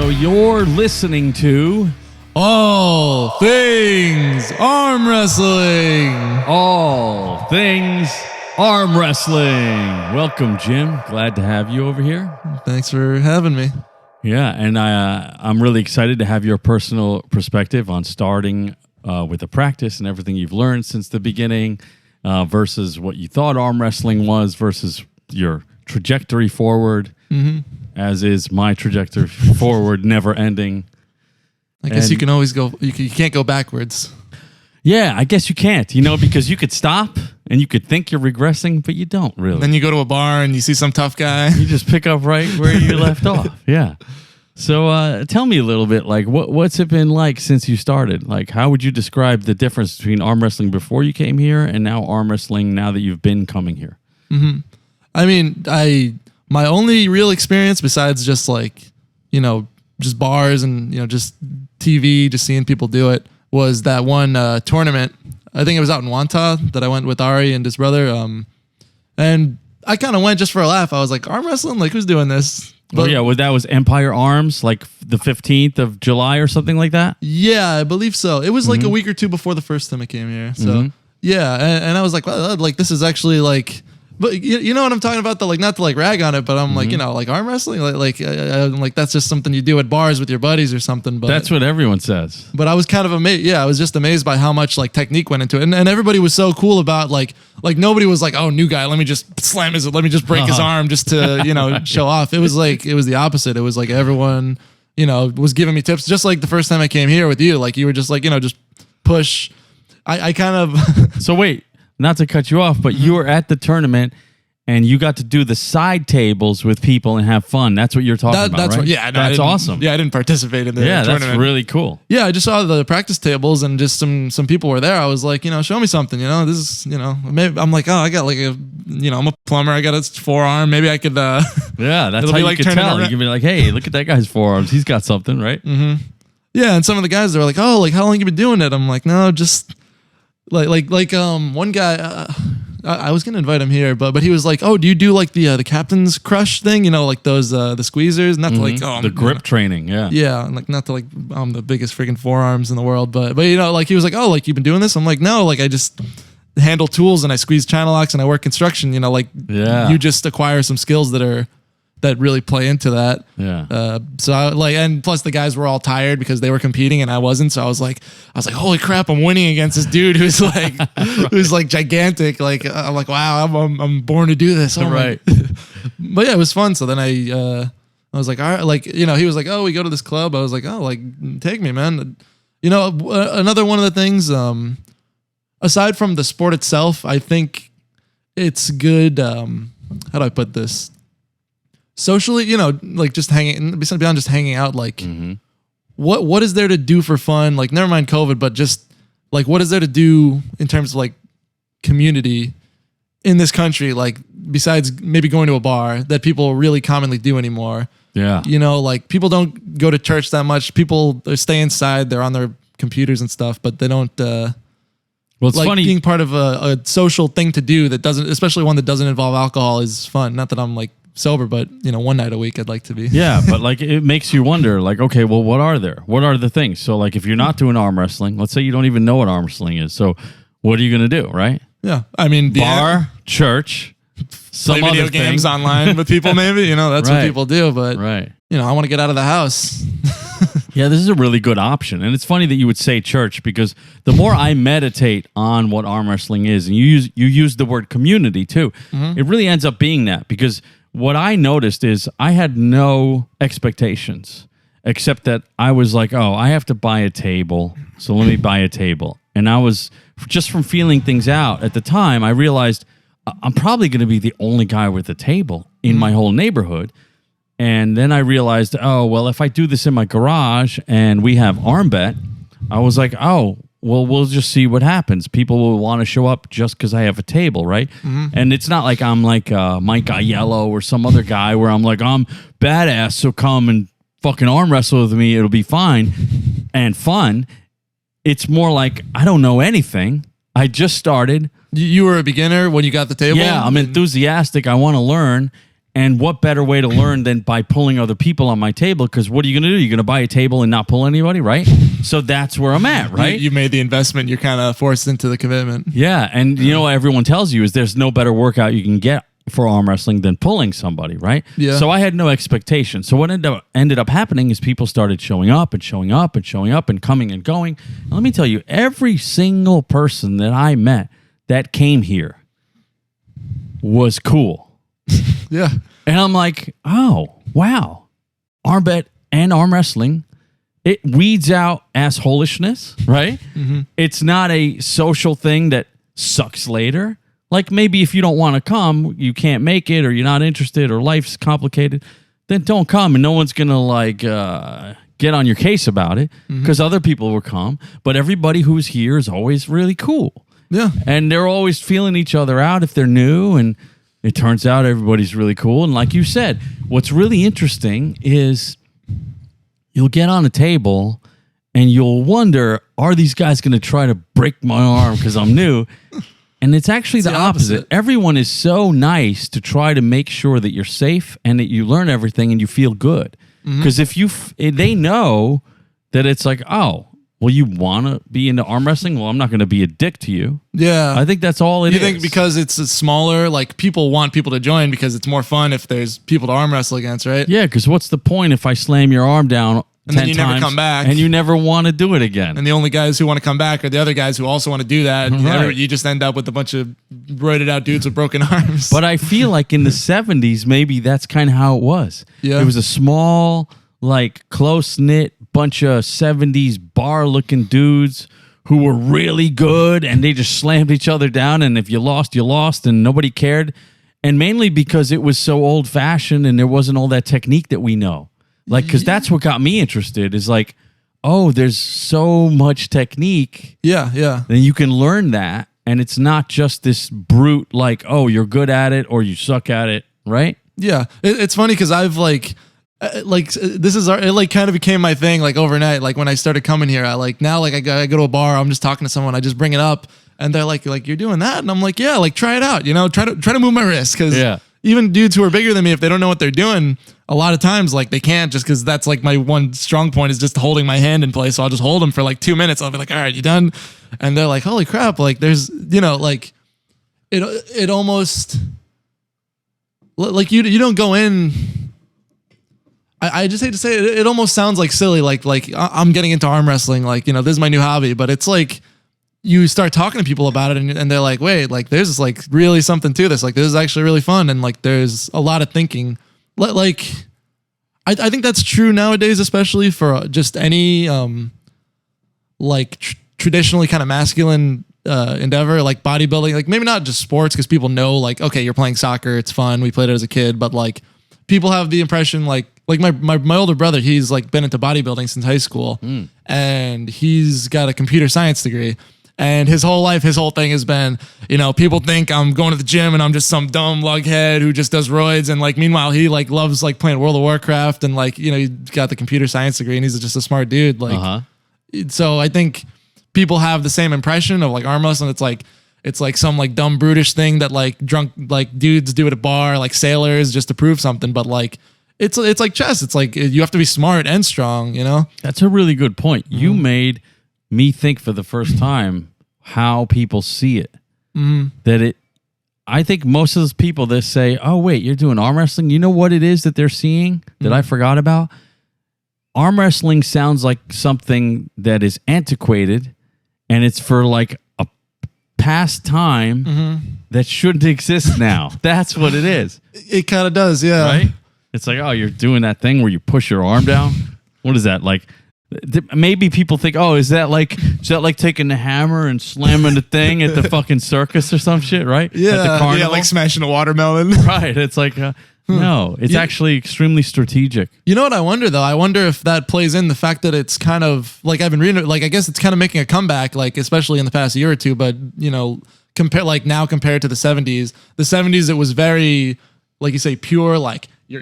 You're listening to All Things Arm Wrestling. All Things Arm Wrestling. Welcome, Jim. Glad to have you over here. Thanks for having me. Yeah, and I'm really excited to have your personal perspective on starting with the practice and everything you've learned since the beginning versus what you thought arm wrestling was versus your trajectory forward, as is my trajectory forward, never ending. I guess you can always go, you can't go backwards. Yeah, I guess you can't, because you could stop and you could think you're regressing, but you don't really. Then you go to a bar and you see some tough guy. You just pick up right where you left off. Yeah. So tell me a little bit, like, what's it been like since you started? Like, how would you describe the difference between arm wrestling before you came here and now arm wrestling now that you've been coming here? I mean, my only real experience besides just just bars and, just TV, just seeing people do it, was that one tournament. I think it was out in Wantagh that I went with Ari and his brother. And I kind of went just for a laugh. I was like, arm wrestling? Like, who's doing this? But, that was Empire Arms, like the 15th of July or something like that? Yeah, I believe so. It was like a week or two before the first time I came here. So, yeah. And I was like, well, this is actually like... But you know what I'm talking about? Not to rag on it, but I'm like arm wrestling, like that's just something you do at bars with your buddies or something. But that's what everyone says. But I was kind of amazed. Yeah, I was just amazed by how much technique went into it, and everybody was so cool about like nobody was like, oh, new guy, let me just slam his, let me just break his arm just to show off. It was the opposite. It was like everyone was giving me tips, just like the first time I came here with you. Like you were just just push. I kind of So wait. Not to cut you off, but you were at the tournament and you got to do the side tables with people and have fun. That's what you're talking about, that's right? Yeah, that's awesome. Yeah, I didn't participate in the tournament. That's really cool. Yeah, I just saw the practice tables and just some people were there. I was like, show me something. This is, maybe I'm like, oh, I got I'm a plumber. I got a forearm. Maybe I could. Yeah, that's how you could tell. You could be like, hey, look at that guy's forearms. He's got something, right? Yeah, and some of the guys they were like, oh, how long you been doing it? I'm like, no, just. One guy, I was gonna invite him here, but he was like, "Oh, do you do the captain's crush thing? Those the squeezers, not to the grip training, yeah, not to I'm the biggest freaking forearms in the world, but he was like, oh, you've been doing this? I'm like, no, I just handle tools and I squeeze channel locks and I work construction. You just acquire some skills that really play into that. Yeah. So and plus the guys were all tired because they were competing and I wasn't. So I was like, holy crap, I'm winning against this dude who's who's gigantic. I'm like, wow, I'm born to do this. Oh, right. But yeah, it was fun. So then I was like, all right, he was like, oh, we go to this club. I was like, oh, take me, man. Another one of the things, aside from the sport itself, I think it's good. How do I put this? Socially, just hanging, beyond just hanging out, what is there to do for fun? Never mind COVID, but just what is there to do in terms of community in this country? Besides maybe going to a bar that people really commonly do anymore. Yeah. People don't go to church that much. People they stay inside. They're on their computers and stuff, but they don't. Well, it's funny being part of a social thing to do that doesn't, especially one that doesn't involve alcohol, is fun. Not that I'm sober, but one night a week I'd like to be. Yeah, but it makes you wonder, okay, well, what are the things? So if you're not doing arm wrestling, let's say you don't even know what arm wrestling is, so what are you gonna do, right? Yeah, I mean, bar, church, some play video games online with people, maybe that's what people do. But right, I want to get out of the house. Yeah, this is a really good option, and it's funny that you would say church because the more I meditate on what arm wrestling is, and you use the word community too, it really ends up being that because. What I noticed is I had no expectations except that I was like, oh, I have to buy a table, so let me buy a table. And I was, just from feeling things out at the time, I realized I'm probably going to be the only guy with a table in my whole neighborhood. And then I realized, oh, well, if I do this in my garage and we have arm bet, I was like, oh, well, we'll just see what happens. People will want to show up just because I have a table, right? And it's not like I'm like Mike Aiello or some other guy where I'm like, I'm badass, so come and fucking arm wrestle with me. It'll be fine and fun. It's more like, I don't know anything. I just started. You were a beginner when you got the table? Yeah, I'm enthusiastic. I want to learn. And what better way to learn than by pulling other people on my table? Because what are you going to do? You're going to buy a table and not pull anybody, right? So that's where I'm at, right? You made the investment. You're kind of forced into the commitment. Yeah. And you know what everyone tells you is there's no better workout you can get for arm wrestling than pulling somebody, right? Yeah. So I had no expectation. So what ended up happening is people started showing up and showing up and showing up and coming and going. And let me tell you, every single person that I met that came here was cool. Yeah. And I'm like, oh, wow. Arm and arm wrestling, it weeds out assholishness, right? Mm-hmm. It's not a social thing that sucks later. Like maybe if you don't want to come, you can't make it or you're not interested or life's complicated, then don't come and no one's going to get on your case about it because other people will come. But everybody who's here is always really cool. Yeah. And they're always feeling each other out if they're new, and it turns out everybody's really cool. And like you said, what's really interesting is you'll get on a table and you'll wonder, are these guys going to try to break my arm because I'm new? And it's actually the opposite. Everyone is so nice to try to make sure that you're safe and that you learn everything and you feel good. Because if they know that it's like, oh, well, you want to be into arm wrestling? Well, I'm not going to be a dick to you. Yeah. I think that's all it is. You think because it's a smaller, like people want people to join because it's more fun if there's people to arm wrestle against, right? Yeah, because what's the point if I slam your arm down and 10 then you times never come back, and you never want to do it again? And the only guys who want to come back are the other guys who also want to do that. Right. You just end up with a bunch of roided out dudes with broken arms. But I feel like in the 70s, maybe that's kind of how it was. Yeah. It was a small, like close-knit bunch of 70s bar-looking dudes who were really good, and they just slammed each other down, and if you lost, and nobody cared. And mainly because it was so old-fashioned and there wasn't all that technique that we know. Like, because that's what got me interested, is like, oh, there's so much technique. Yeah, yeah. Then you can learn that, and it's not just this brute, like, oh, you're good at it or you suck at it, right? Yeah. It's funny because I've this is it kind of became my thing like overnight. Like when I started coming here, I go to a bar, I'm just talking to someone, I just bring it up and they're like you're doing that, and I'm like, yeah, like try it out, try to move my wrist, because even dudes who are bigger than me, if they don't know what they're doing, a lot of times like they can't, just because that's like my one strong point is just holding my hand in place. So I'll just hold them for like 2 minutes. I'll be like, all right, you done? And they're like, holy crap, like there's like it almost like you don't go in. I just hate to say it. It almost sounds like silly. Like I'm getting into arm wrestling. Like, this is my new hobby, but it's like you start talking to people about it and they're like, wait, like there's like really something to this. Like this is actually really fun. And like, there's a lot of thinking. Like, I think that's true nowadays, especially for just any, traditionally kind of masculine, endeavor, like bodybuilding, like maybe not just sports, because people know like, okay, you're playing soccer, it's fun, we played it as a kid, but like people have the impression like my older brother, he's like been into bodybuilding since high school, and he's got a computer science degree, and his whole thing has been, people think I'm going to the gym and I'm just some dumb lughead who just does roids, and like meanwhile he like loves like playing World of Warcraft, and like he's got the computer science degree and he's just a smart dude, like so I think people have the same impression of like arm wrestling. It's like some like dumb brutish thing that like drunk like dudes do at a bar, like sailors, just to prove something. But like it's like chess. It's like you have to be smart and strong. That's a really good point. You made me think for the first time how people see it. That I think most of those people that say, "Oh wait, you're doing arm wrestling," you know what it is that they're seeing that I forgot about? Arm wrestling sounds like something that is antiquated, and it's for like a past time that shouldn't exist now. That's what it is. It kind of does, yeah. Right? It's like, oh, you're doing that thing where you push your arm down. What is that like? Maybe people think, oh, is that like taking the hammer and slamming the thing at the fucking circus or some shit, right? Yeah, at the carnival? like smashing a watermelon. Right. It's like, no, it's actually extremely strategic. You know what I wonder though? I wonder if that plays in the fact that it's kind of like, I've been reading, like I guess it's kind of making a comeback, like especially in the past year or two. But compared to the 70s, it was very, like you say, pure. Like you're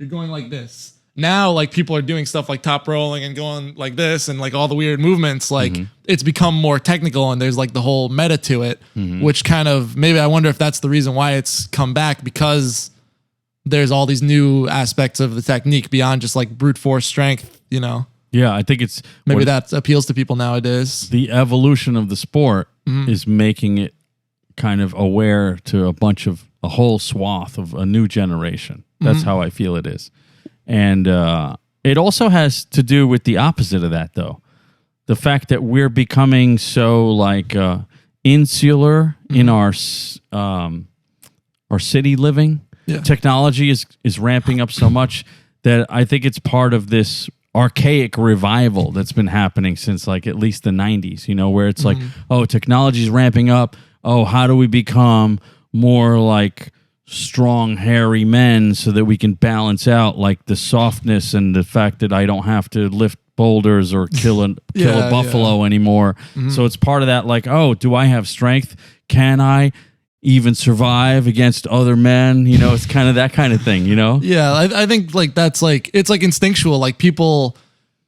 going like this. Now, like people are doing stuff like top rolling and going like this and like all the weird movements. Like it's become more technical, and there's like the whole meta to it, which kind of, maybe I wonder if that's the reason why it's come back, because there's all these new aspects of the technique beyond just like brute force strength, you know. Yeah, I think it's maybe that appeals to people nowadays. The evolution of the sport is making it kind of aware to a whole swath of a new generation. That's how I feel it is. And it also has to do with the opposite of that, though. The fact that we're becoming so like insular in our city living. Yeah. Technology is ramping up so much that I think it's part of this archaic revival that's been happening since like at least the 90s, you know, where it's like, oh, technology is ramping up. Oh, how do we become more like strong, hairy men so that we can balance out like the softness and the fact that I don't have to lift boulders or kill a buffalo anymore. So it's part of that like, oh, do I have strength? Can I even survive against other men? You know, it's kind of that kind of thing, you know? Yeah, I think like that's like, it's like instinctual. Like people,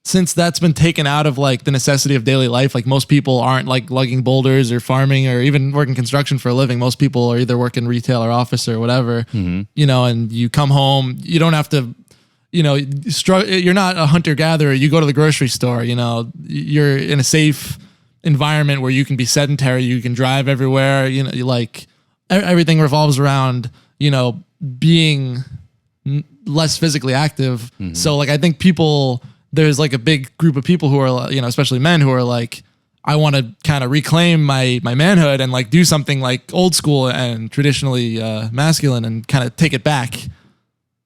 since that's been taken out of like the necessity of daily life, like most people aren't like lugging boulders or farming or even working construction for a living. Most people are either working retail or office or whatever, you know, and you come home, you don't have to, you know, you're not a hunter-gatherer. You go to the grocery store, you know, you're in a safe environment where you can be sedentary, you can drive everywhere, you know, like everything revolves around, you know, being less physically active. So like, I think there's like a big group of people who are, you know, especially men who are like, I want to kind of reclaim my manhood and like do something like old school and traditionally masculine and kind of take it back.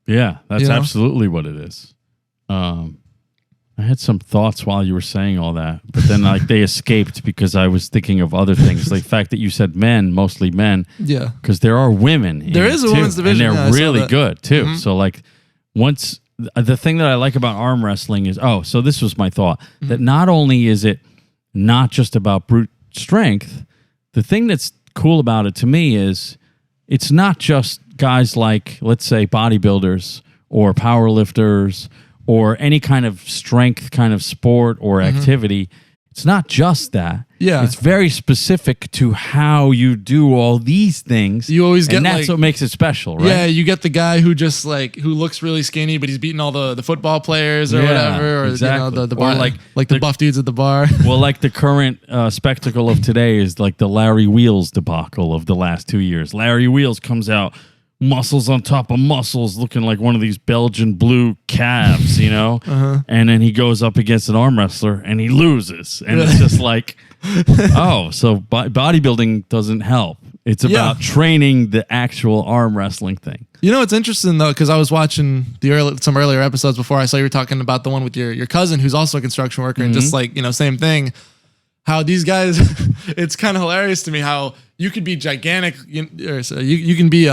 Yeah, that's absolutely what it is. I had some thoughts while you were saying all that, but then like they escaped because I was thinking of other things. Like the fact that you said men, mostly men. Yeah. Because there are women. There is a women's division. And they're really good too. So like once the thing that I like about arm wrestling is, so this was my thought, that not only is it not just about brute strength, the thing that's cool about it to me is it's not just guys like, let's say, bodybuilders or powerlifters or any kind of strength kind of sport or activity. It's not just that. Yeah. It's very specific to how you do all these things. You always get, and that's like, what makes it special, right? Yeah, you get the guy who just like, who looks really skinny, but he's beating all the football players or whatever. Or, exactly. you know, the or bar, like the buff dudes at the bar. Well, like the current spectacle of today is like the Larry Wheels debacle of the last 2 years. Larry Wheels comes out, muscles on top of muscles, looking like one of these Belgian blue calves, you know? And then he goes up against an arm wrestler and he loses. And it's just like, so bodybuilding doesn't help. It's about training the actual arm wrestling thing. You know, it's interesting though, because I was watching some earlier episodes before. I saw you were talking about the one with your cousin who's also a construction worker and just like, you know, same thing. How these guys, it's kind of hilarious to me how you could be gigantic, you can be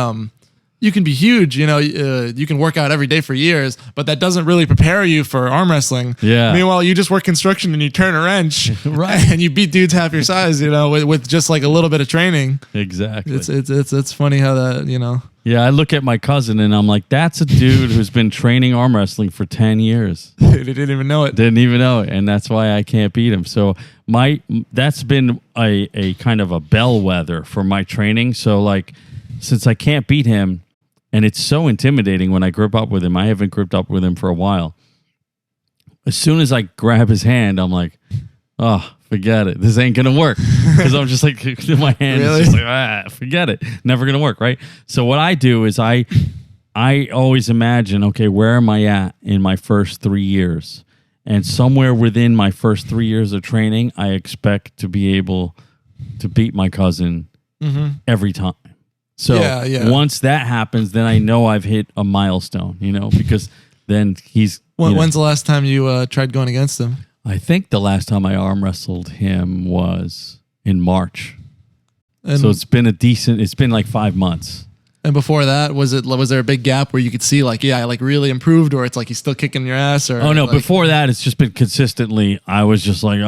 you can be huge, you know, you can work out every day for years, but that doesn't really prepare you for arm wrestling. Yeah. Meanwhile, you just work construction and you turn a wrench and you beat dudes half your size, you know, with just like a little bit of training. Exactly. It's funny how that, you know. Yeah, I look at my cousin and I'm like, that's a dude who's been training arm wrestling for 10 years. They didn't even know it. Didn't even know it. And that's why I can't beat him. So that's been a kind of a bellwether for my training. So like, since I can't beat him, and it's so intimidating when I grip up with him. I haven't gripped up with him for a while. As soon as I grab his hand, I'm like, oh, forget it. This ain't going to work. Because I'm just like, my hand is just like, forget it. Never going to work, right? So what I do is I always imagine, okay, where am I at in my first 3 years? And somewhere within my first 3 years of training, I expect to be able to beat my cousin every time. So once that happens, then I know I've hit a milestone, you know, because then he's... When's the last time you tried going against him? I think the last time I arm wrestled him was in March. And so it's been like 5 months. And before that, was there a big gap where you could see like, I like really improved, or it's like he's still kicking your ass? Or no, like, before that, it's just been consistently, I was just like,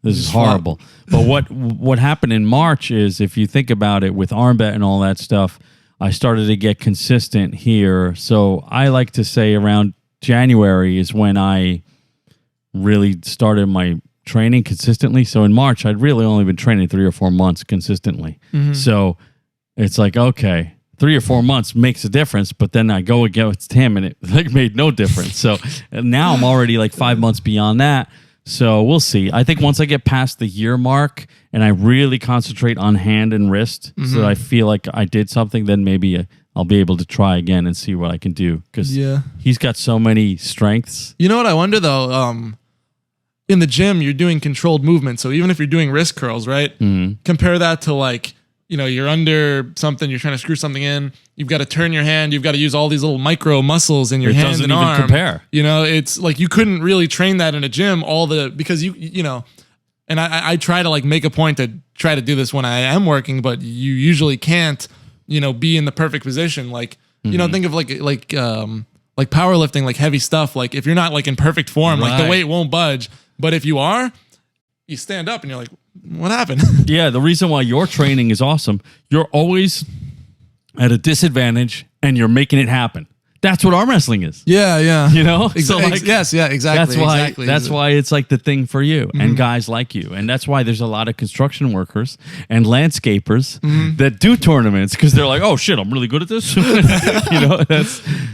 this is horrible. But what happened in March is, if you think about it, with ArmBet and all that stuff, I started to get consistent here. So I like to say around January is when I really started my training consistently. So in March, I'd really only been training 3 or 4 months consistently. So it's like, okay, 3 or 4 months makes a difference, but then I go against him and it like made no difference. So now I'm already like 5 months beyond that. So we'll see. I think once I get past the year mark and I really concentrate on hand and wrist, so that I feel like I did something, then maybe I'll be able to try again and see what I can do. Because he's got so many strengths. You know what I wonder though? In the gym, you're doing controlled movement. So even if you're doing wrist curls, right? Compare that to like, you know, you're under something, you're trying to screw something in. You've got to turn your hand. You've got to use all these little micro muscles in your hand and arm. It doesn't even compare. You know, it's like you couldn't really train that in a gym. Because you know, and I try to like make a point to try to do this when I am working, but you usually can't, you know, be in the perfect position. Like, you know, think of like powerlifting, like heavy stuff. Like if you're not like in perfect form, like the weight won't budge. But if you are, you stand up and you're like, what happened? Yeah, the reason why your training is awesome, you're always at a disadvantage and you're making it happen. That's what arm wrestling is. Yeah. You know? So like, yes, yeah, exactly. That's why it's like the thing for you and guys like you. And that's why there's a lot of construction workers and landscapers that do tournaments because they're like, oh shit, I'm really good at this. You know,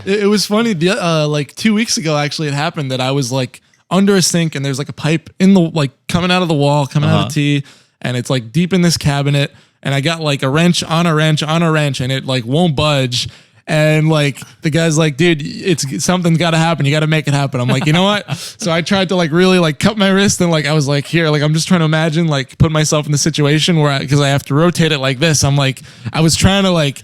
it was funny. Like 2 weeks ago, actually, it happened that I was like under a sink and there's like a pipe in the like coming out of the wall, coming out of the tee, and it's like deep in this cabinet. And I got like a wrench on a wrench and it like won't budge. And like the guy's like, dude, it's something's got to happen. You got to make it happen. I'm like, you know what? So I tried to like really like cut my wrist and like I was like, here, like I'm just trying to imagine like put myself in the situation where because I have to rotate it like this. I'm like, I was trying to like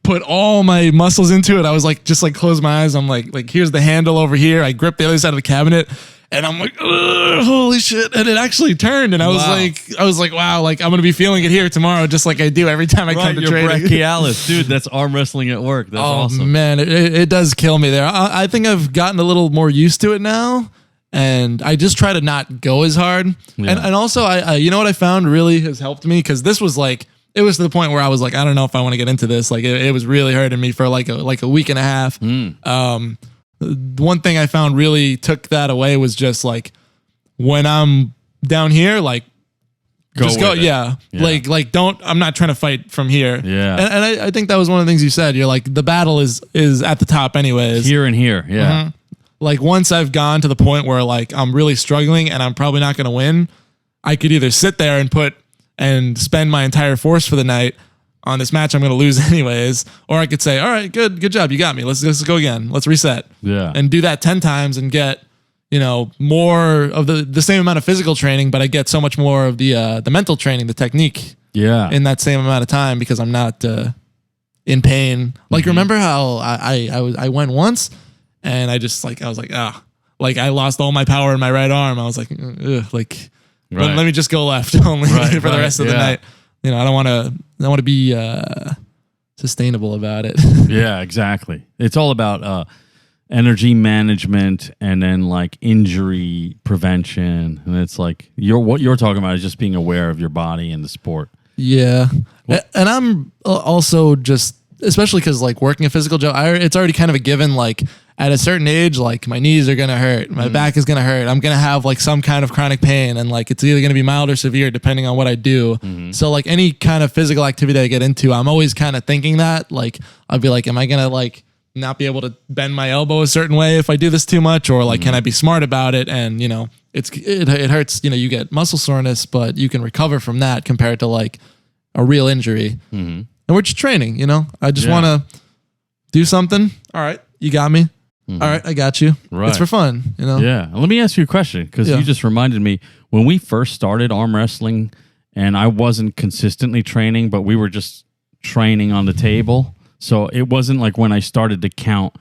put all my muscles into it. I was like, just like close my eyes. I'm like here's the handle over here. I grip the other side of the cabinet. And I'm like, holy shit. And it actually turned. And I was like, wow, like I'm going to be feeling it here tomorrow, just like I do every time I come to training. Brachialis. Dude, that's arm wrestling at work. That's awesome. Man, it does kill me there. I think I've gotten a little more used to it now. And I just try to not go as hard. Yeah. And also, I you know what I found really has helped me? Because this was like, it was to the point where I was like, I don't know if I want to get into this. Like it was really hurting me for like a week and a half. One thing I found really took that away was just like when I'm down here, like just go. Yeah. Like don't, I'm not trying to fight from here. Yeah. And I think that was one of the things you said. You're like, the battle is at the top anyways. Here and here. Yeah. Like once I've gone to the point where like I'm really struggling and I'm probably not going to win, I could either sit there and spend my entire force for the night on this match I'm going to lose anyways, or I could say, all right, good job, you got me. Let's go again. Let's reset. Yeah. And do that 10 times and get, you know, more of the same amount of physical training, but I get so much more of the mental training, the technique. Yeah. In that same amount of time because I'm not in pain. Like remember how I went once and I was like, like I lost all my power in my right arm. I was like, ugh, like let me just go left only for the rest of the night. You know, I want to be sustainable about it. Yeah, exactly. It's all about energy management and then like injury prevention. And it's like what you're talking about is just being aware of your body and the sport. Yeah. And I'm also just, especially because like working a physical job, it's already kind of a given. Like at a certain age, like my knees are going to hurt. My back is going to hurt. I'm going to have like some kind of chronic pain. And like, it's either going to be mild or severe depending on what I do. So like any kind of physical activity I get into, I'm always kind of thinking that like, I'll be like, am I going to like not be able to bend my elbow a certain way if I do this too much? Or like, can I be smart about it? And you know, it hurts, you know, you get muscle soreness, but you can recover from that compared to like a real injury. And we're just training, you know, I just want to do something. All right. You got me. All right, I got you. Right. It's for fun, you know? Yeah. Let me ask you a question because you just reminded me when we first started arm wrestling and I wasn't consistently training, but we were just training on the table. So it wasn't like when I started to count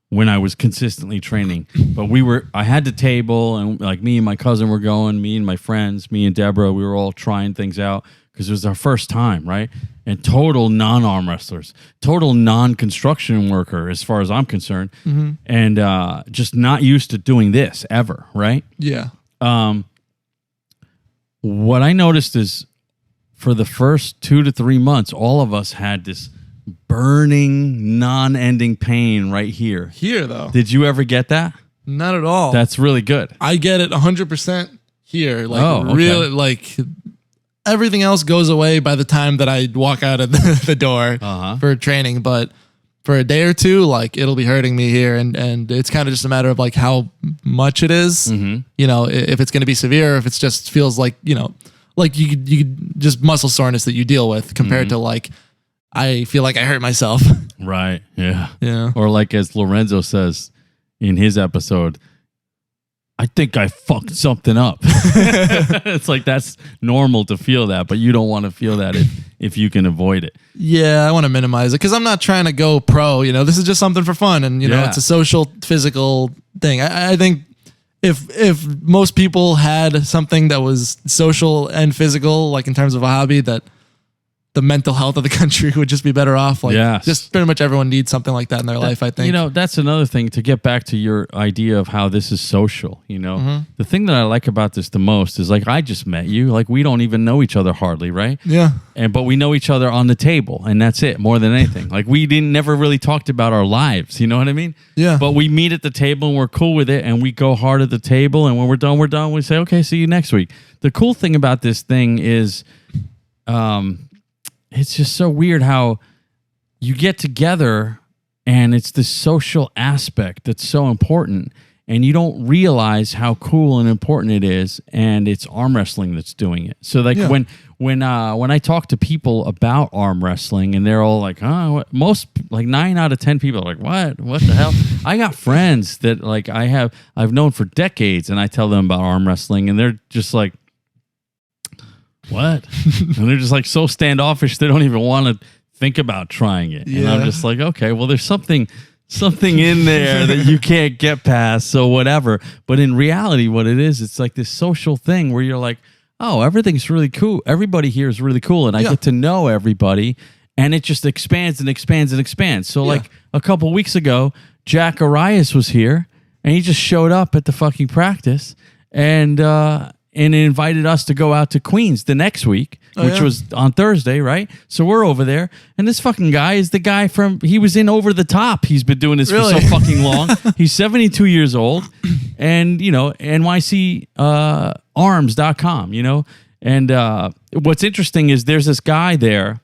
when I was consistently training, but I had the table and like me and my cousin were going, me and my friends, me and Deborah, we were all trying things out because it was our first time, right? And total non-arm wrestlers, total non-construction worker as far as I'm concerned, and just not used to doing this ever, right? Yeah. What I noticed is for the first 2 to 3 months, all of us had this burning, non-ending pain right here. Here, though. Did you ever get that? Not at all. That's really good. I get it 100% here. Like, really, like... everything else goes away by the time that I walk out of the door for training. But for a day or two, like it'll be hurting me here. And it's kind of just a matter of like how much it is, you know, if it's going to be severe, if it's just feels like, you know, like you just muscle soreness that you deal with compared to like, I feel like I hurt myself. Right. Yeah. Yeah. Or like as Lorenzo says in his episode, I think I fucked something up. It's like that's normal to feel that, but you don't want to feel that if you can avoid it. Yeah, I want to minimize it because I'm not trying to go pro. You know, this is just something for fun, and you know, it's a social, physical thing. I think if most people had something that was social and physical, like in terms of a hobby, that the mental health of the country would just be better off. Like, just pretty much everyone needs something like that in their life, I think. You know, that's another thing to get back to your idea of how this is social. You know, the thing that I like about this the most is like, I just met you. Like, we don't even know each other hardly, right? Yeah. But we know each other on the table, and that's it, more than anything. Like, we never really talked about our lives. You know what I mean? Yeah. But we meet at the table, and we're cool with it, and we go hard at the table, and when we're done, we're done. We say, okay, see you next week. The cool thing about this thing is, it's just so weird how you get together and it's the social aspect that's so important, and you don't realize how cool and important it is, and it's arm wrestling that's doing it. So like when I talk to people about arm wrestling and they're all like, oh, most like 9 out of 10 people are like, what the hell? I got friends that like I've known for decades, and I tell them about arm wrestling and they're just like, what? And they're just like so standoffish they don't even want to think about trying it. And I'm just like, okay, well there's something in there that you can't get past, so whatever. But in reality, what it is, it's like this social thing where you're like, oh, everything's really cool. Everybody here is really cool, and I get to know everybody, and it just expands and expands and expands. So like a couple weeks ago, Jack Arias was here, and he just showed up at the fucking practice, and invited us to go out to Queens the next week, which was on Thursday, right? So we're over there, and this fucking guy is the guy he was in Over the Top. He's been doing this for so fucking long. He's 72 years old, and, you know, NYCarms.com, you know? And what's interesting is there's this guy there,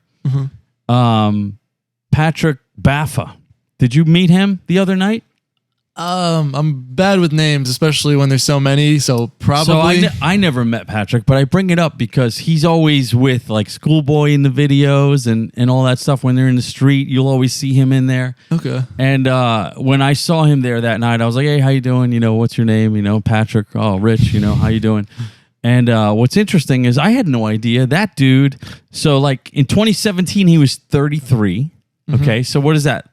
Patrick Baffa. Did you meet him the other night? I'm bad with names, especially when there's so many. So probably. So I never met Patrick, but I bring it up because he's always with like Schoolboy in the videos and all that stuff. When they're in the street, you'll always see him in there. Okay. And when I saw him there that night, I was like, hey, how you doing? You know, what's your name? You know, Patrick. Oh, Rich. You know, how you doing? And what's interesting is I had no idea that dude. So like in 2017, he was 33. Okay. So what is that?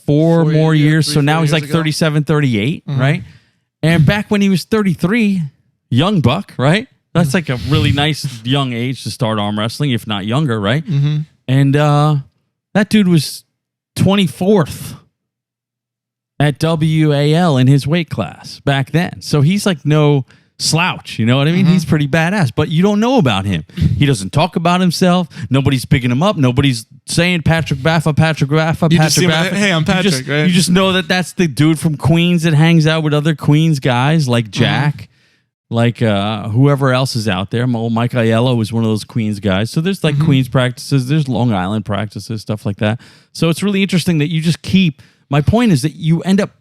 Four more years. So now he's like 37, 38, right? And back when he was 33, young buck, right? That's like a really nice young age to start arm wrestling, if not younger, right? And that dude was 24th at WAL in his weight class back then. So he's like no slouch, you know what I mean? He's pretty badass, but you don't know about him. He doesn't talk about himself. Nobody's picking him up. Nobody's saying Patrick Baffa, Patrick Baffa, Patrick Baffa. Hey, I'm Patrick, right? You just know that that's the dude from Queens that hangs out with other Queens guys like Jack, like whoever else is out there. Mike Aiello was one of those Queens guys. So there's like Queens practices, there's Long Island practices, stuff like that. So it's really interesting that you just my point is that you end up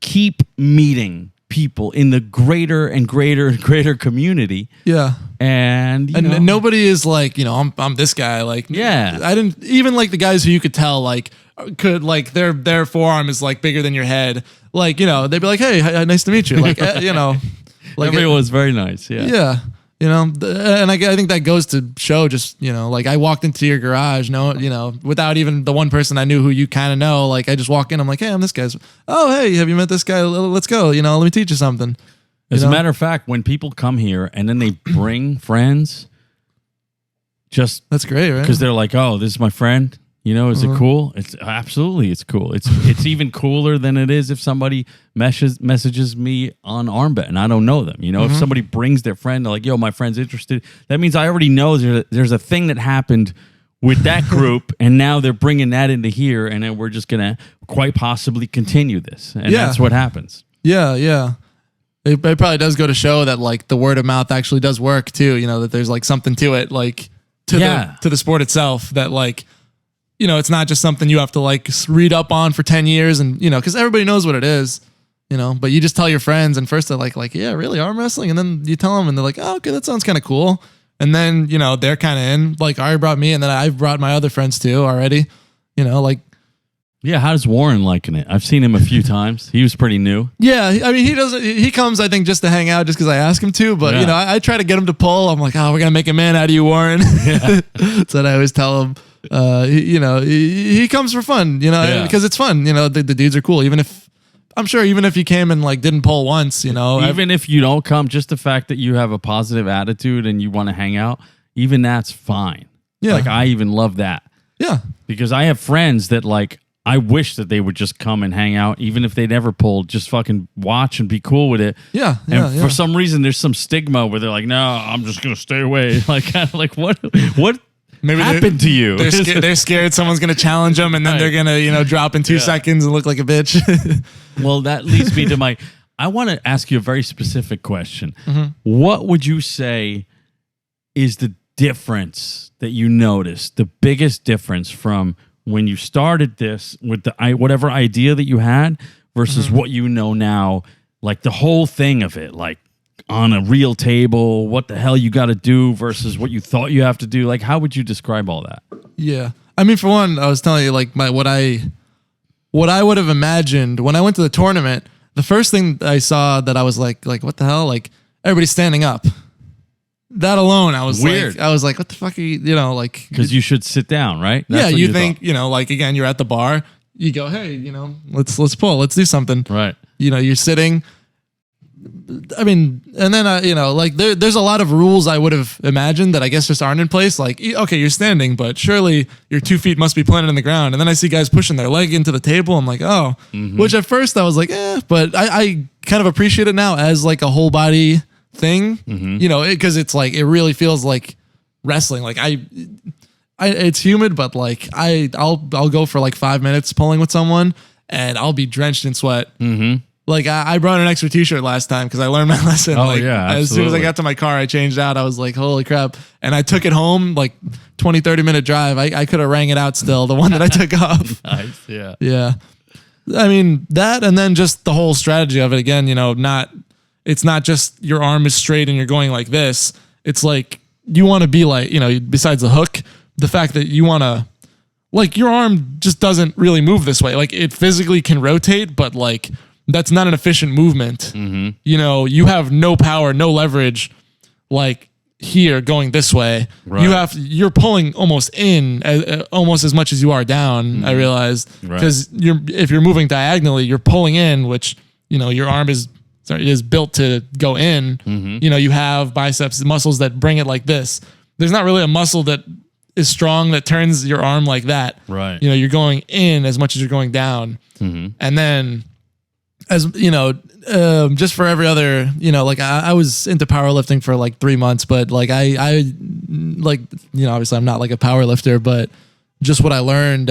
keep meeting people in the greater and greater and greater community. Yeah. And nobody is like, you know, I'm this guy. Like, I didn't even like the guys who you could tell like could like their forearm is like bigger than your head. Like, you know, they'd be like, hey, nice to meet you. Like, you know, like everyone was very nice. Yeah. Yeah. You know, and I think that goes to show just, you know, like I walked into your garage, you know, without even the one person I knew who you kind of know. Like I just walk in, I'm like, hey, I'm this guy's. Oh, hey, have you met this guy? Let's go. You know, let me teach you something. As a matter of fact, when people come here and then they bring friends, that's great, right? Because they're like, oh, this is my friend. You know, is it cool? It's absolutely, it's cool. It's even cooler than it is if somebody messages me on Armbet and I don't know them. You know, if somebody brings their friend, they're like, yo, my friend's interested. That means I already know there's a thing that happened with that group, and now they're bringing that into here, and then we're just gonna quite possibly continue this, and that's what happens. Yeah, yeah. it probably does go to show that like the word of mouth actually does work too. You know, that there's like something to it, like to the sport itself, that like, you know, it's not just something you have to like read up on for 10 years and, you know, because everybody knows what it is, you know, but you just tell your friends and first they're like, yeah, really, arm wrestling? And then you tell them and they're like, oh, okay, that sounds kind of cool. And then, you know, they're kind of in, like Ari brought me and then I've brought my other friends too already, you know, like. Yeah, how's Warren liking it? I've seen him a few times. He was pretty new. Yeah, I mean, he comes, I think, just to hang out just because I ask him to, but, you know, I try to get him to pull. I'm like, oh, we're going to make a man out of you, Warren. Yeah. That's what I always tell him. He comes for fun, you know, because it's fun. You know, the dudes are cool. Even if he came and like didn't pull once, you know. Even if you don't come, just the fact that you have a positive attitude and you want to hang out, even that's fine. Yeah. Like, I even love that. Yeah. Because I have friends that like, I wish that they would just come and hang out, even if they never pulled, just fucking watch and be cool with it. Yeah. And for some reason, there's some stigma where they're like, no, I'm just going to stay away. Like, kind of like what maybe happened to you? They're scared someone's going to challenge them and then they're going to, you know, drop in 2 seconds and look like a bitch. Well, that leads me to I want to ask you a very specific question. Mm-hmm. What would you say is the difference that you noticed, the biggest difference from when you started this with the whatever idea that you had versus what you know now, like the whole thing of it, like on a real table, what the hell you got to do versus what you thought you have to do? Like, how would you describe all that? Yeah. I mean, for one, I was telling you like what I would have imagined when I went to the tournament, the first thing I saw that I was like, what the hell? Like everybody's standing up. That alone, I was weird. I was like, what the fuck are you know, like. Because you should sit down, right? That's yeah, you think, you know, like, again, you're at the bar. You go, hey, you know, let's pull. Let's do something. Right. You know, you're sitting. I mean, and then, you know, like there's a lot of rules I would have imagined that I guess just aren't in place. Like, okay, you're standing, but surely your 2 feet must be planted in the ground. And then I see guys pushing their leg into the table. I'm like, oh, which at first I was like, but I kind of appreciate it now as like a whole body thing, you know, because it's like it really feels like wrestling. Like it's humid, but like I'll go for like 5 minutes pulling with someone, and I'll be drenched in sweat. Like I brought an extra t-shirt last time because I learned my lesson. Oh like, yeah, absolutely. As soon as I got to my car, I changed out. I was like, holy crap! And I took it home, like 20-30 minute drive. I could have rang it out still. The one that I took off. Nice, yeah, yeah. I mean that, and then just the whole strategy of it. Again, you know, it's not just your arm is straight and you're going like this. It's like you want to be like, you know, besides the hook, the fact that you want to, like, your arm just doesn't really move this way. Like, it physically can rotate, but like that's not an efficient movement. You know, you have no power, no leverage, like here going this way. Right. You're pulling almost in almost as much as you are down. I realized because if you're moving diagonally, you're pulling in, which, you know, your arm is built to go in. You know, you have biceps muscles that bring it like this. There's not really a muscle that is strong that turns your arm like that. Right. You know, you're going in as much as you're going down. And then, as you know, just for every other, you know, like I was into powerlifting for like 3 months, but like I like, you know, obviously I'm not like a power lifter, but just what I learned,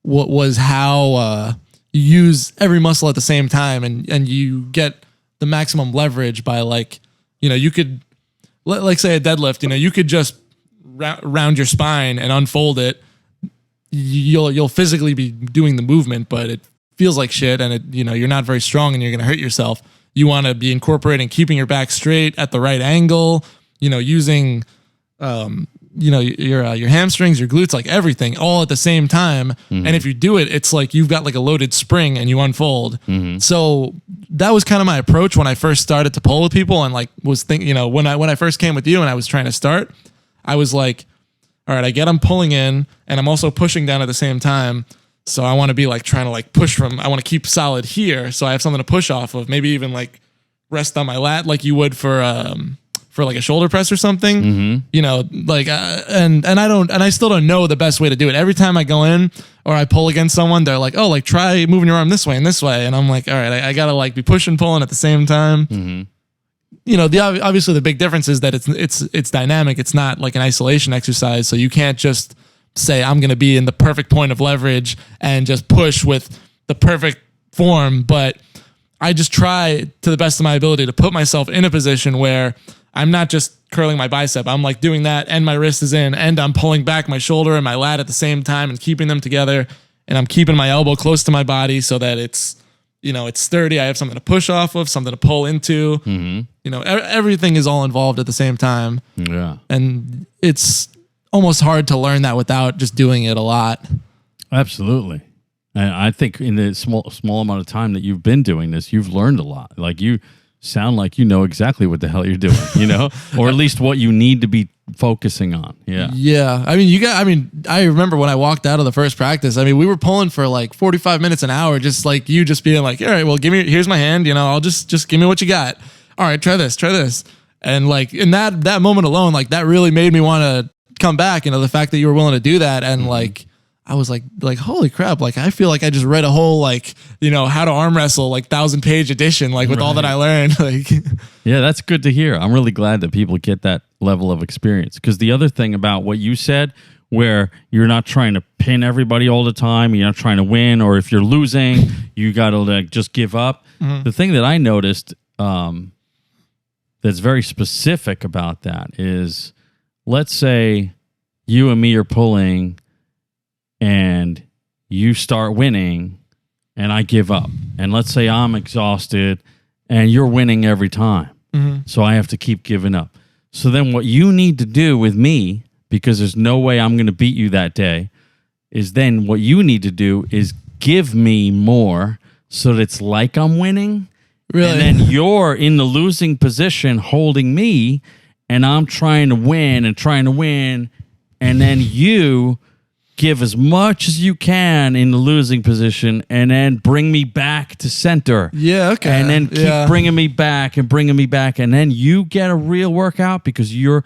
what was how, you use every muscle at the same time, and you get the maximum leverage by, like, you know, you could, like say a deadlift, you know, you could just round your spine and unfold it. You'll physically be doing the movement, but it feels like shit, and it, you know, you're not very strong and you're going to hurt yourself. You want to be incorporating keeping your back straight at the right angle, you know, using, you know, your hamstrings, your glutes, like everything all at the same time. And if you do it, it's like you've got like a loaded spring and you unfold. So that was kind of my approach when I first started to pull with people, and like was thinking, you know, when I first came with you and I was trying to start, I was like, all right, I get I'm pulling in and I'm also pushing down at the same time. So I want to be like trying to like push from, I want to keep solid here. So I have something to push off of, maybe even like rest on my lat like you would for like a shoulder press or something, you know, like, and I still don't know the best way to do it. Every time I go in or I pull against someone, they're like, oh, like try moving your arm this way and this way. And I'm like, all right, I gotta like be pushing, pulling at the same time. You know, obviously the big difference is that it's dynamic. It's not like an isolation exercise. So you can't just say, I'm going to be in the perfect point of leverage and just push with the perfect form. But I just try to the best of my ability to put myself in a position where I'm not just curling my bicep. I'm like doing that and my wrist is in and I'm pulling back my shoulder and my lat at the same time and keeping them together. And I'm keeping my elbow close to my body so that it's, it's sturdy. I have something to push off of, something to pull into. Everything is all involved at the same time. Yeah. And it's almost hard to learn that without just doing it a lot. Absolutely. And I think in the small amount of time that you've been doing this, you've learned a lot. Like you sound like you know exactly what the hell you're doing, or at least what you need to be focusing on. Yeah. Yeah. I remember when I walked out of the first practice, we were pulling for like 45 minutes an hour, just like you just being like, all right, well, here's my hand, I'll just give me what you got. All right, try this. And like in that moment alone, like that really made me want to come back, the fact that you were willing to do that. And like, I was like, holy crap. Like, I feel like I just read a whole, like, how to arm wrestle, like 1,000-page edition, like with all that I learned. Like, yeah, that's good to hear. I'm really glad that people get that level of experience. Because the other thing about what you said, where you're not trying to pin everybody all the time, you're not trying to win, or if you're losing, you got to like just give up. The thing that I noticed that's very specific about that is, let's say you and me are pulling and you start winning and I give up. And let's say I'm exhausted and you're winning every time. So I have to keep giving up. So then what you need to do with me, because there's no way I'm going to beat you that day, is then what you need to do is give me more so that it's like I'm winning. Really? And then you're in the losing position holding me and I'm trying to win. And then you give as much as you can in the losing position and then bring me back to center. Yeah, okay. And then keep bringing me back. And then you get a real workout because you're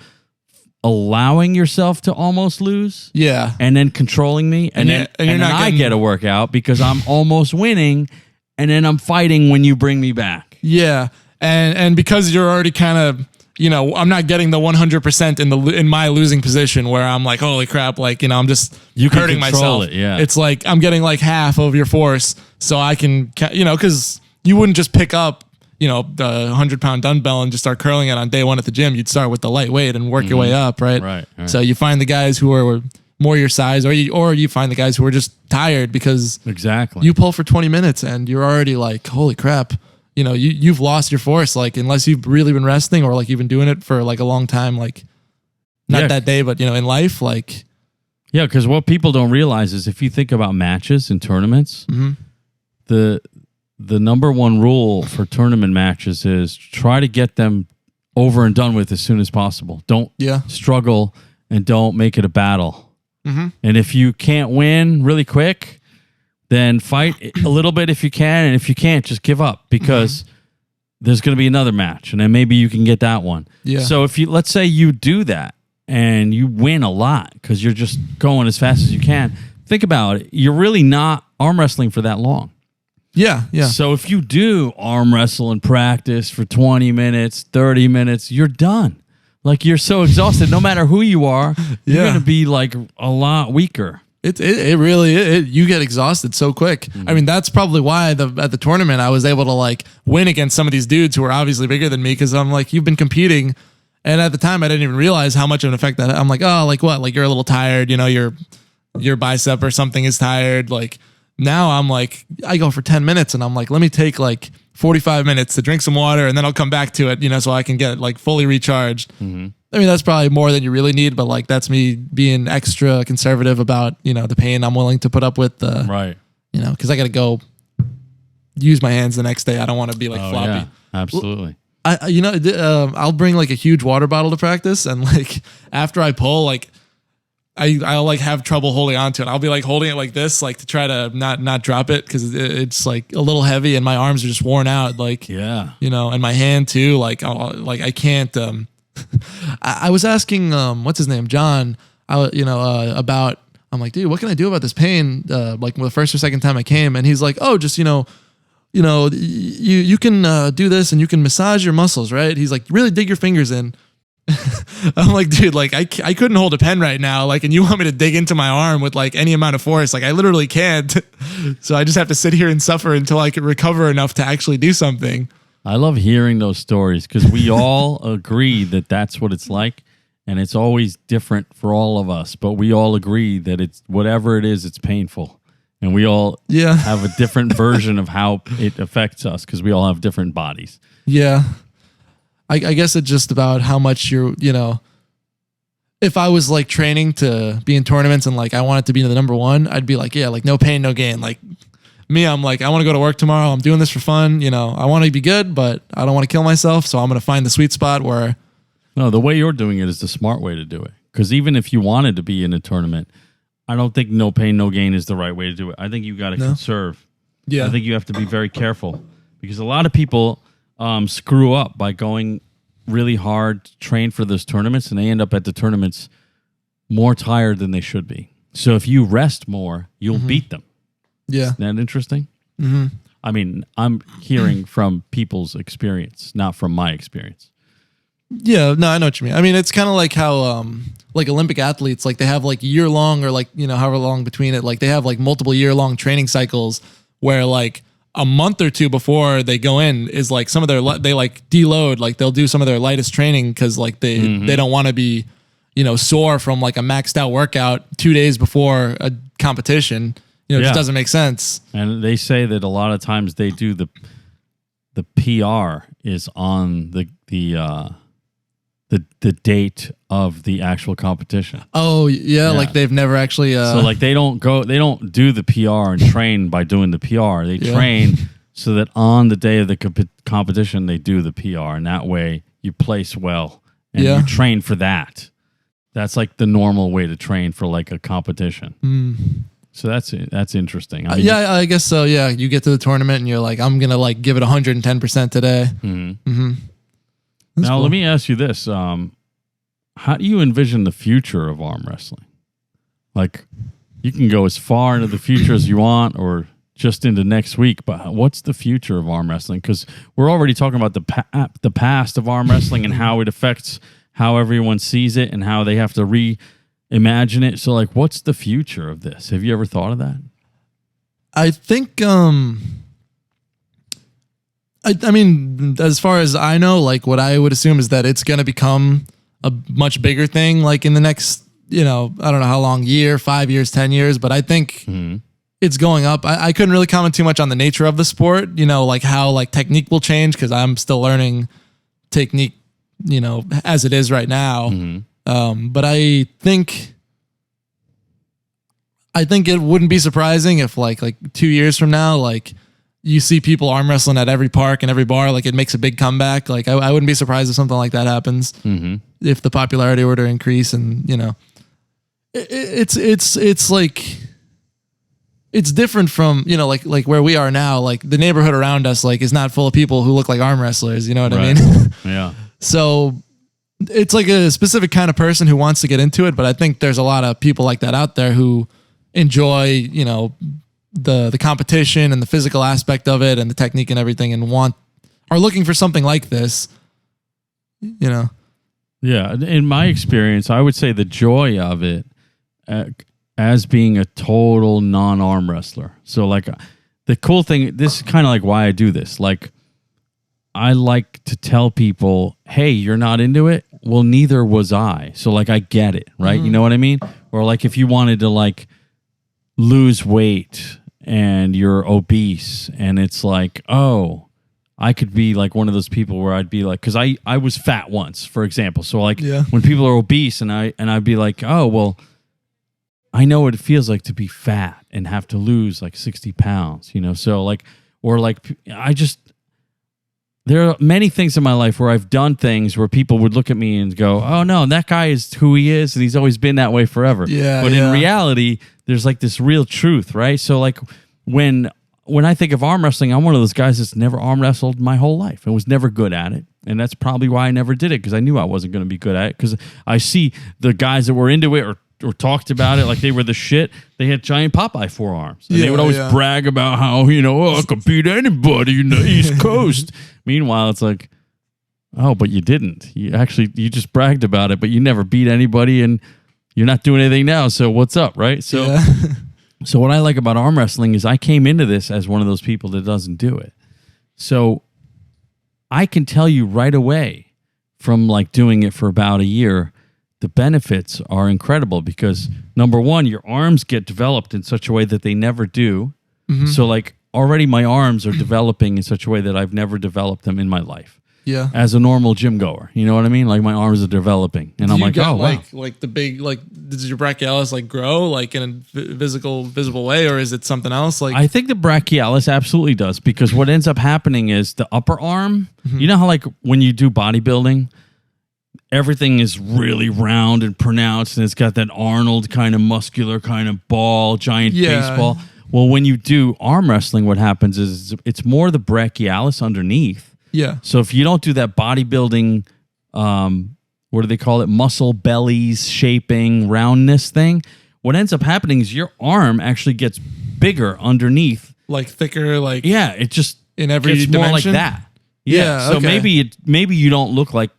allowing yourself to almost lose. Yeah. And then controlling me. And then I get a workout because I'm almost winning. And then I'm fighting when you bring me back. Yeah. And because you're already kind of, I'm not getting the 100% in my losing position where I'm like, holy crap, like, I'm just hurting myself. It's like I'm getting like half of your force, so I can, because you wouldn't just pick up, the 100-pound dumbbell and just start curling it on day one at the gym. You'd start with the lightweight and work your way up, right? Right. So you find the guys who are more your size, or you find the guys who are just tired because you pull for 20 minutes and you're already like, holy crap. You've lost your force, like, unless you've really been resting or like you've been doing it for like a long time, like not that day, but in life, like. Yeah. Cause what people don't realize is if you think about matches and tournaments, the number one rule for tournament matches is try to get them over and done with as soon as possible. Don't struggle and don't make it a battle. And if you can't win really quick, then fight a little bit if you can, and if you can't, just give up because there's going to be another match, and then maybe you can get that one. Yeah. So if let's say you do that and you win a lot because you're just going as fast as you can, think about it. You're really not arm wrestling for that long. Yeah, yeah. So if you do arm wrestle and practice for 20 minutes, 30 minutes, you're done. Like you're so exhausted, no matter who you are, you're going to be like a lot weaker. It really you get exhausted so quick. I mean, that's probably why at the tournament I was able to like win against some of these dudes who are obviously bigger than me, because I'm like, you've been competing, and at the time I didn't even realize how much of an effect that. I'm like, oh, like what? Like you're a little tired, your bicep or something is tired. Like now I'm like, I go for 10 minutes and I'm like, let me take like 45 minutes to drink some water and then I'll come back to it, so I can get like fully recharged. I mean, that's probably more than you really need, but like that's me being extra conservative about, the pain I'm willing to put up with. Right. Because I got to go use my hands the next day. I don't want to be like floppy. Yeah, absolutely. I'll bring like a huge water bottle to practice, and like after I pull, like I'll like have trouble holding on to it. I'll be like holding it like this, like to try to not drop it because it's like a little heavy and my arms are just worn out. Like, and my hand too. Like I can't. I was asking, what's his name, John, about, I'm like, dude, what can I do about this pain? Like the first or second time I came, and he's like, oh, just, you can do this and you can massage your muscles, right? He's like, really dig your fingers in. I'm like, dude, like I couldn't hold a pen right now. Like, and you want me to dig into my arm with like any amount of force. Like I literally can't. So I just have to sit here and suffer until I can recover enough to actually do something. I love hearing those stories because we all agree that that's what it's like. And it's always different for all of us. But we all agree that it's whatever it is, it's painful. And we all have a different version of how it affects us because we all have different bodies. Yeah. I guess it's just about how much you're, if I was like training to be in tournaments and like I wanted to be the number one, I'd be like, yeah, like no pain, no gain. Like me, I'm like, I want to go to work tomorrow. I'm doing this for fun. I want to be good, but I don't want to kill myself. So I'm going to find the sweet spot where. No, the way you're doing it is the smart way to do it. Because even if you wanted to be in a tournament, I don't think no pain, no gain is the right way to do it. I think you got to conserve. Yeah. I think you have to be very careful because a lot of people screw up by going really hard to train for those tournaments, and they end up at the tournaments more tired than they should be. So if you rest more, you'll beat them. Yeah. Isn't that interesting? Mm-hmm. I mean, I'm hearing from people's experience, not from my experience. Yeah, no, I know what you mean. I mean, it's kind of like how like Olympic athletes, like they have like year long or like, however long between it, like they have like multiple year long training cycles where like a month or two before they go in is like some of their, they like deload, like they'll do some of their lightest training because like they don't want to be, sore from like a maxed out workout 2 days before a competition. It just doesn't make sense. And they say that a lot of times they do the PR is on the date of the actual competition. Oh yeah, like they've never actually. So like they don't do the PR and train by doing the PR. They train so that on the day of the competition they do the PR, and that way you place well and you train for that. That's like the normal way to train for like a competition. So that's interesting. I mean, I guess so. Yeah, you get to the tournament and you're like, I'm gonna like give it 110% today. Now, cool. Let me ask you this. How do you envision the future of arm wrestling? Like, you can go as far into the future as you want or just into next week, but what's the future of arm wrestling? Because we're already talking about the past of arm wrestling and how it affects how everyone sees it and how they have to reimagine it. So, like, what's the future of this? Have you ever thought of that? I think... I mean, as far as I know, like what I would assume is that it's going to become a much bigger thing, like in the next, I don't know how long, year, 5 years, 10 years, but I think it's going up. I couldn't really comment too much on the nature of the sport, like how like technique will change because I'm still learning technique, as it is right now. But I think it wouldn't be surprising if like 2 years from now, like you see people arm wrestling at every park and every bar, like it makes a big comeback. Like I wouldn't be surprised if something like that happens. If the popularity were to increase, and it's like it's different from like where we are now. Like the neighborhood around us, like is not full of people who look like arm wrestlers. You know what I mean? Yeah. So it's like a specific kind of person who wants to get into it. But I think there's a lot of people like that out there who enjoy the competition and the physical aspect of it and the technique and everything and are looking for something like this, Yeah. In my experience, I would say the joy of it as being a total non-arm wrestler. So like the cool thing, this is kind of like why I do this. Like I like to tell people, hey, you're not into it. Well, neither was I. So like, I get it. Right. You know what I mean? Or like, if you wanted to like lose weight and you're obese and it's like, oh, I could be like one of those people where I'd be like, because I was fat once, for example. So like when people are obese and I'd be like, oh, well, I know what it feels like to be fat and have to lose like 60 pounds, So like, or like, there are many things in my life where I've done things where people would look at me and go, oh no, that guy is who he is and he's always been that way forever. But in reality, there's like this real truth, right? So like when I think of arm wrestling, I'm one of those guys that's never arm wrestled my whole life and was never good at it. And that's probably why I never did it, because I knew I wasn't going to be good at it, because I see the guys that were into it or talked about it like they were the shit. They had giant Popeye forearms. And they would always brag about how, I could beat anybody in the East Coast. Meanwhile, it's like, Oh, but you didn't. You just bragged about it, but you never beat anybody and you're not doing anything now. So what's up, right? So, Yeah. so what I like about arm wrestling is I came into this as one of those people that doesn't do it. So I can tell you right away from like doing it for about a year, the benefits are incredible because number one, your arms get developed in such a way that they never do. Mm-hmm. So like already my arms are developing in such a way that I've never developed them in my life. Yeah. As a normal gym goer, you know what I mean? Like my arms are developing, and I'm like, oh, wow. Like the big, like, does your brachialis like grow like in a visible way, or is it something else? Like, I think the brachialis absolutely does because what ends up happening is the upper arm. Mm-hmm. You know how like when you do bodybuilding, everything is really round and pronounced, and it's got that Arnold kind of muscular kind of ball, giant baseball. Well, when you do arm wrestling, what happens is it's more the brachialis underneath. Yeah. So if you don't do that bodybuilding, what do they call it? Muscle bellies, shaping, roundness thing. What ends up happening is your arm actually gets bigger underneath. Like thicker, like yeah, it just in every gets more like dimension? that. Yeah. So okay. maybe you don't look like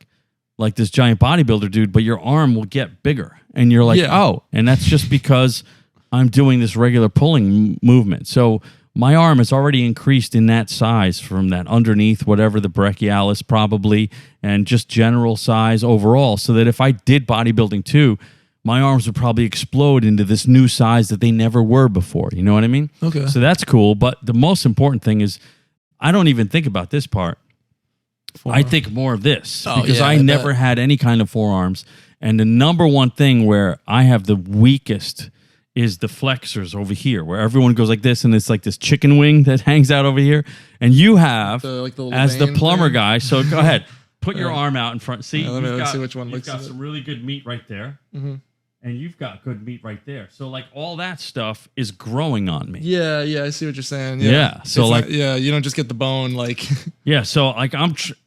this giant bodybuilder dude, but your arm will get bigger, and you're like, oh, and that's just because I'm doing this regular pulling movement. So my arm is already increased in that size from that underneath, whatever the brachialis probably, and just general size overall, so that if I did bodybuilding too, my arms would probably explode into this new size that they never were before. You know what I mean? Okay. So that's cool. But the most important thing is I don't even think about this part. I think more of this because I never had any kind of forearms. And the number one thing where I have the weakest is the flexors over here, where everyone goes like this, and it's like this chicken wing that hangs out over here. And you have, the as the plumber thing? guy, so go ahead, put your arm out in front. See, let's see which one you've looks got good. some really good meat right there, Mm-hmm. and you've got good meat right there. So like all that stuff is growing on me. Yeah, I see what you're saying. Yeah, so it's like, not, you don't just get the bone like. yeah, so like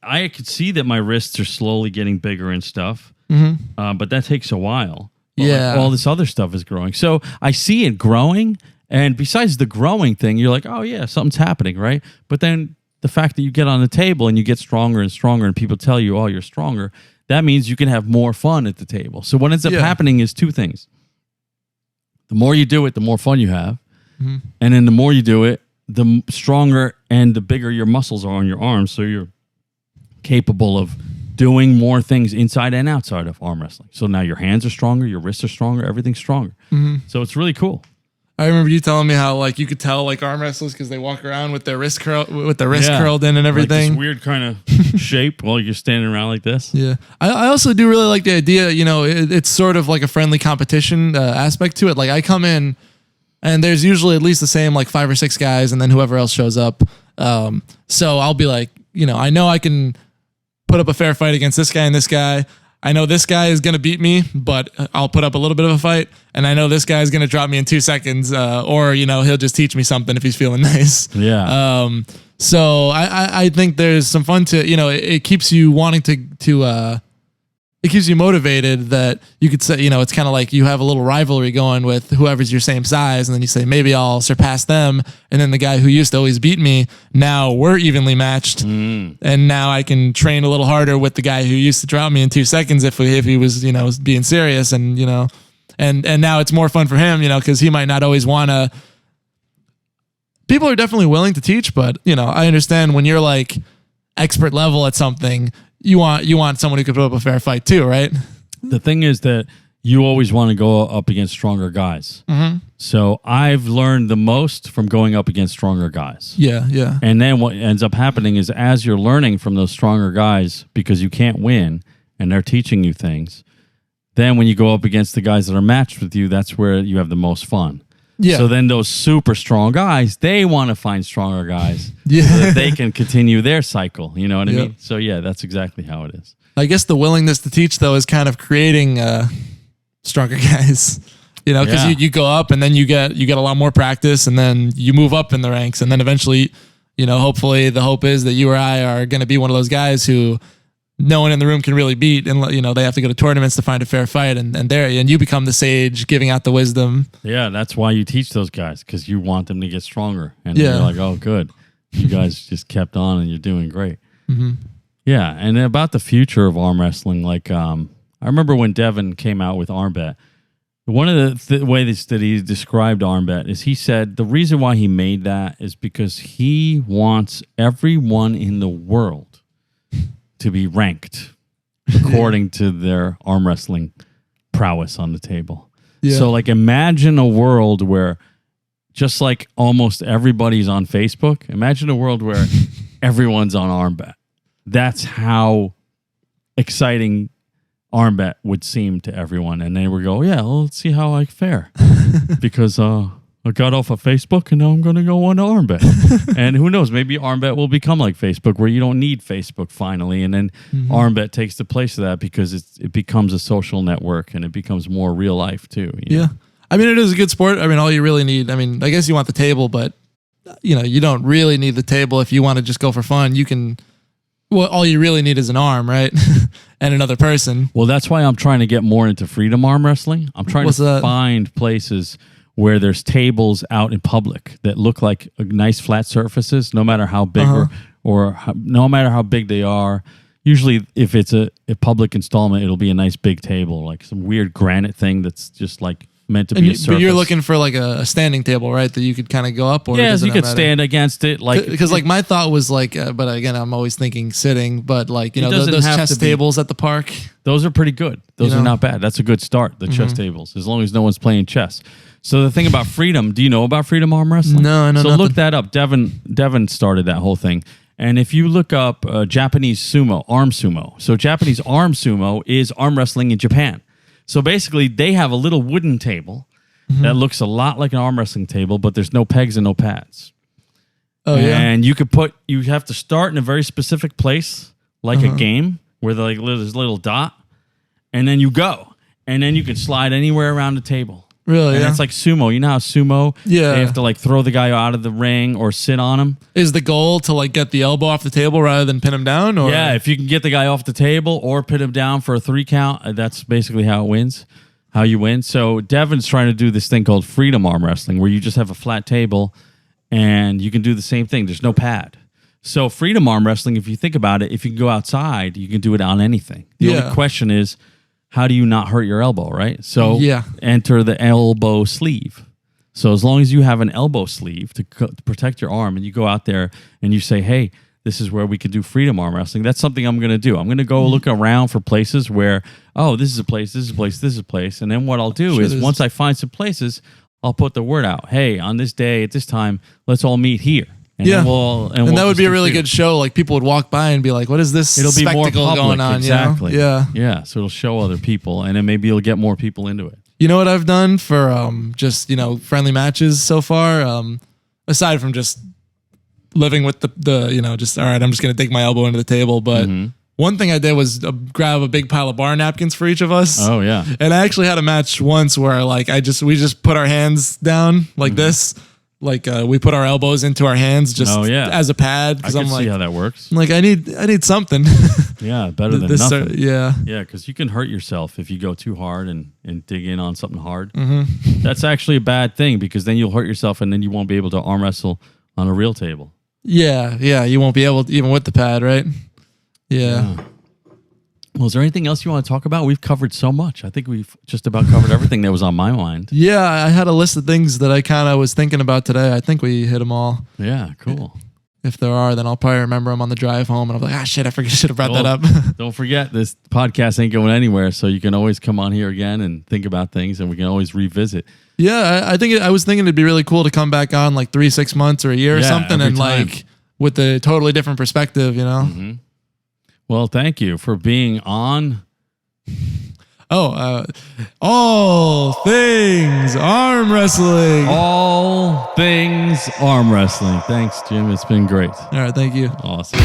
I could see that my wrists are slowly getting bigger and stuff, but that takes a while. Well, like all this other stuff is growing. So I see it growing. And besides the growing thing, you're like, oh, yeah, something's happening, right? But then the fact that you get on the table and you get stronger and stronger and people tell you, oh, you're stronger, that means you can have more fun at the table. So what ends up happening is two things. The more you do it, the more fun you have. Mm-hmm. And then the more you do it, the stronger and the bigger your muscles are on your arms. So you're capable of doing more things inside and outside of arm wrestling. So now your hands are stronger, your wrists are stronger, everything's stronger. Mm-hmm. So it's really cool. I remember you telling me how like you could tell like arm wrestlers because they walk around with their wrist curled in and everything. Like this weird kind of shape while you're standing around like this. Yeah, I also do really like the idea. You know, it's sort of like a friendly competition aspect to it. Like I come in, and there's usually at least the same like 5 or 6 guys, and then whoever else shows up. So I'll be like, you know I can put up a fair fight against this guy and this guy. I know this guy is going to beat me, but I'll put up a little bit of a fight. And I know this guy is going to drop me in 2 seconds, or, he'll just teach me something if he's feeling nice. Yeah. So I think there's some fun to, it keeps you wanting to it keeps you motivated that you could say, it's kind of like you have a little rivalry going with whoever's your same size. And then you say, maybe I'll surpass them. And then the guy who used to always beat me, now we're evenly matched. And now I can train a little harder with the guy who used to drop me in 2 seconds if he was, being serious. And, and now it's more fun for him, because he might not always want to. People are definitely willing to teach, but, I understand when you're like expert level at something, you want someone who could put up a fair fight too, right? The thing is that you always want to go up against stronger guys. Mm-hmm. So I've learned the most from going up against stronger guys. Yeah. And then what ends up happening is as you're learning from those stronger guys, because you can't win and they're teaching you things, then when you go up against the guys that are matched with you, that's where you have the most fun. Yeah. So then those super strong guys, they want to find stronger guys so that they can continue their cycle. You know what I mean? So yeah, that's exactly how it is. I guess the willingness to teach though is kind of creating stronger guys. Because you go up and then you get a lot more practice and then you move up in the ranks and then eventually, hopefully the hope is that you or I are going to be one of those guys who no one in the room can really beat, and they have to go to tournaments to find a fair fight, and you become the sage giving out the wisdom. Yeah, that's why you teach those guys, because you want them to get stronger, and you're like, oh, good, you guys just kept on, and you're doing great. Mm-hmm. Yeah, and about the future of arm wrestling, like I remember when Devin came out with Armbet, one of the ways that he described Armbet is he said the reason why he made that is because he wants everyone in the world to be ranked according to their arm wrestling prowess on the table. Yeah. So like imagine a world where just like almost everybody's on Facebook, imagine a world where everyone's on Armbet. That's how exciting Armbet would seem to everyone. And they would go, yeah, well, let's see how I fare. Because I got off of Facebook and now I'm going to go on to Armbet. And who knows, maybe Armbet will become like Facebook where you don't need Facebook finally. And then Armbet takes the place of that because it becomes a social network and it becomes more real life too. You know? I mean, it is a good sport. I mean, all you really need, I mean, I guess you want the table, but you don't really need the table if you want to just go for fun. You can, well, all you really need is an arm, right? And another person. Well, that's why I'm trying to get more into freedom arm wrestling. I'm trying to find places where there's tables out in public that look like nice flat surfaces, no matter how big no matter how big they are. Usually, if it's a public installment, it'll be a nice big table, like some weird granite thing that's just like meant to be a surface. But you're looking for like a standing table, right? That you could kind of go up, or you could stand against it, like because like my thought was like, but again, I'm always thinking sitting, but like those chess tables at the park, those are pretty good. Those are not bad. That's a good start. The chess tables, as long as no one's playing chess. So the thing about freedom, do you know about freedom arm wrestling? No, I know So nothing. look that up. Devin started that whole thing. And if you look up Japanese sumo, arm sumo. So Japanese arm sumo is arm wrestling in Japan. So basically, they have a little wooden table that looks a lot like an arm wrestling table, but there's no pegs and no pads. Oh, yeah. And you have to start in a very specific place, like a game, where there's a little dot, and then you go. And then you can slide anywhere around the table. Really? And it's like sumo. You know how sumo, they have to like throw the guy out of the ring or sit on him? Is the goal to like get the elbow off the table rather than pin him down? Or? Yeah, if you can get the guy off the table or pin him down for a 3 count, that's basically how you win. So Devin's trying to do this thing called freedom arm wrestling, where you just have a flat table and you can do the same thing. There's no pad. So freedom arm wrestling, if you think about it, if you can go outside, you can do it on anything. The only question is, how do you not hurt your elbow, right? So enter the elbow sleeve. So as long as you have an elbow sleeve to protect your arm and you go out there and you say, hey, this is where we could do freedom arm wrestling, that's something I'm going to do. I'm going to go look around for places where, this is a place, this is a place, this is a place. And then what I'll do is once I find some places, I'll put the word out. Hey, on this day, at this time, let's all meet here. And and that would be a really freedom. good show. Like people would walk by and be like, "What is this It'll be more spectacle public, going on?" Exactly. You know? Yeah. So it'll show other people, and then maybe you'll get more people into it. You know what I've done for just friendly matches so far, aside from just living with the just all right, I'm just gonna dig my elbow into the table. But one thing I did was grab a big pile of bar napkins for each of us. Oh yeah. And I actually had a match once where like we just put our hands down like this. Like we put our elbows into our hands just as a pad. I can see how that works. I'm like, I need something. Yeah, better than nothing. Yeah, because you can hurt yourself if you go too hard and dig in on something hard. That's actually a bad thing because then you'll hurt yourself and then you won't be able to arm wrestle on a real table. Yeah, you won't be able to, even with the pad, right? Yeah. Well, is there anything else you want to talk about? We've covered so much. I think we've just about covered everything that was on my mind. Yeah, I had a list of things that I kind of was thinking about today. I think we hit them all. Yeah, cool. If there are, then I'll probably remember them on the drive home. And I'm like, shit, I should have brought that up. Don't forget, this podcast ain't going anywhere, so you can always come on here again and think about things, and we can always revisit. Yeah, I was thinking it'd be really cool to come back on like 3-6 months or a year or something, and like with a totally different perspective, you know? Well, thank you for being on. All Things Arm Wrestling. All Things Arm Wrestling. Thanks, Jim. It's been great. All right, thank you. Awesome.